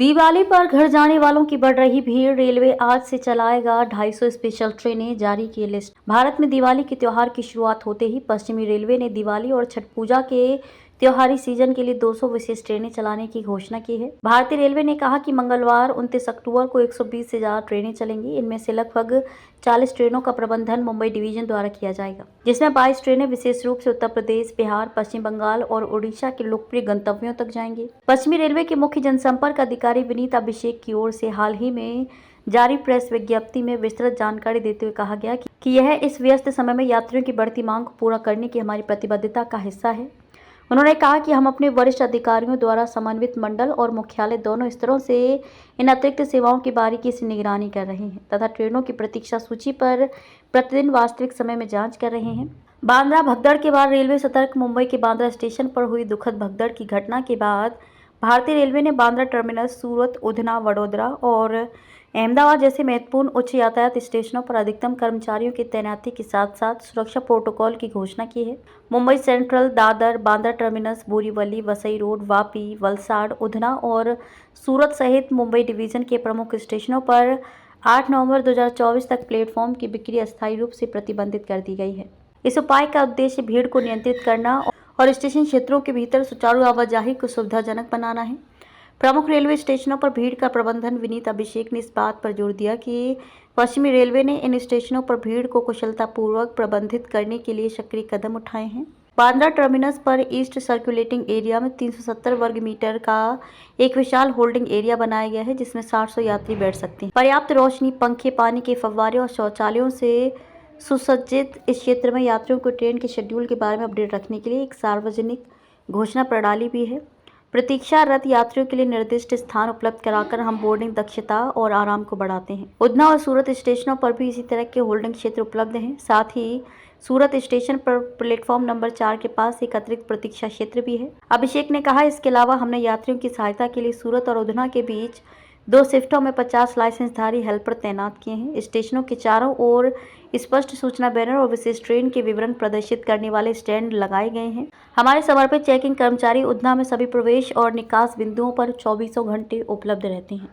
दिवाली पर घर जाने वालों की बढ़ रही भीड़। रेलवे आज से चलाएगा 250 स्पेशल ट्रेनें, जारी की लिस्ट। भारत में दिवाली के त्योहार की शुरुआत होते ही पश्चिमी रेलवे ने दिवाली और छठ पूजा के त्योहारी सीजन के लिए 200 विशेष ट्रेनें चलाने की घोषणा की है। भारतीय रेलवे ने कहा कि मंगलवार 29 अक्टूबर को 120 से ज्यादा ट्रेनें चलेंगी। इनमें से लगभग 40 ट्रेनों का प्रबंधन मुंबई डिवीजन द्वारा किया जाएगा, जिसमें 22 ट्रेनें विशेष रूप से उत्तर प्रदेश, बिहार, पश्चिम बंगाल और ओडिशा के लोकप्रिय गंतव्यों तक जाएंगी। पश्चिमी रेलवे के मुख्य जनसंपर्क अधिकारी विनीत अभिषेक की ओर से हाल ही में जारी प्रेस विज्ञप्ति में विस्तृत जानकारी देते हुए कहा गया कि यह इस व्यस्त समय में यात्रियों की बढ़ती मांग को पूरा करने की हमारी प्रतिबद्धता का हिस्सा है। उन्होंने कहा कि हम अपने वरिष्ठ अधिकारियों द्वारा समन्वित मंडल और मुख्यालय दोनों स्तरों से इन अतिरिक्त सेवाओं की बारीकी से निगरानी कर रहे हैं तथा ट्रेनों की प्रतीक्षा सूची पर प्रतिदिन वास्तविक समय में जांच कर रहे हैं। बांद्रा भगदड़ के बाद रेलवे सतर्क। मुंबई के बांद्रा स्टेशन पर हुई दुखद भगदड़ की घटना के बाद भारतीय रेलवे ने बांद्रा टर्मिनस, सूरत, उधना, वडोदरा और अहमदाबाद जैसे महत्वपूर्ण उच्च यातायात स्टेशनों पर अधिकतम कर्मचारियों की तैनाती के साथ साथ सुरक्षा प्रोटोकॉल की घोषणा की है। Mumbai central, Dadar, Bandra terminus, Borivali, Vasai road, Vapi, Valsad, Udhna और सूरत सहित मुंबई डिवीजन के प्रमुख स्टेशनों पर 8 नवंबर 2024 तक प्लेटफॉर्म की बिक्री अस्थायी रूप से प्रतिबंधित कर दी गई है। इस उपाय का उद्देश्य भीड़ को नियंत्रित करना और स्टेशन क्षेत्रों के भीतर सुचारू आवाजाही को सुविधाजनक बनाना है। प्रमुख रेलवे स्टेशनों पर भीड़ का प्रबंधन। विनीत अभिषेक ने इस बात पर जोर दिया कि पश्चिमी रेलवे ने इन स्टेशनों पर भीड़ को कुशलतापूर्वक प्रबंधित करने के लिए सक्रिय कदम उठाए हैं। बांद्रा टर्मिनस पर ईस्ट सर्कुलेटिंग एरिया में 370 वर्ग मीटर का एक विशाल होल्डिंग एरिया बनाया गया है, जिसमें 700 यात्री बैठ सकते हैं। पर्याप्त रोशनी, पंखे, पानी के फव्वारे और शौचालयों से सुसज्जित इस क्षेत्र में यात्रियों को ट्रेन के शेड्यूल के बारे में अपडेट रखने के लिए एक सार्वजनिक घोषणा प्रणाली भी है। प्रतीक्षारत यात्रियों के लिए निर्दिष्ट स्थान उपलब्ध कराकर हम बोर्डिंग दक्षता और आराम को बढ़ाते हैं। उधना और सूरत स्टेशनों पर भी इसी तरह के होल्डिंग क्षेत्र उपलब्ध हैं। साथ ही सूरत स्टेशन पर प्लेटफॉर्म नंबर 4 के पास एक अतिरिक्त प्रतीक्षा क्षेत्र भी है। अभिषेक ने कहा, इसके अलावा हमने यात्रियों की सहायता के लिए सूरत और उधना के बीच 2 शिफ्टों में 50 लाइसेंसधारी हेल्पर तैनात किए हैं। स्टेशनों के चारों ओर स्पष्ट सूचना बैनर और विशेष ट्रेन के विवरण प्रदर्शित करने वाले स्टैंड लगाए गए हैं। हमारे समर्पित चेकिंग कर्मचारी उधना में सभी प्रवेश और निकास बिंदुओं पर 24 घंटे उपलब्ध रहते हैं।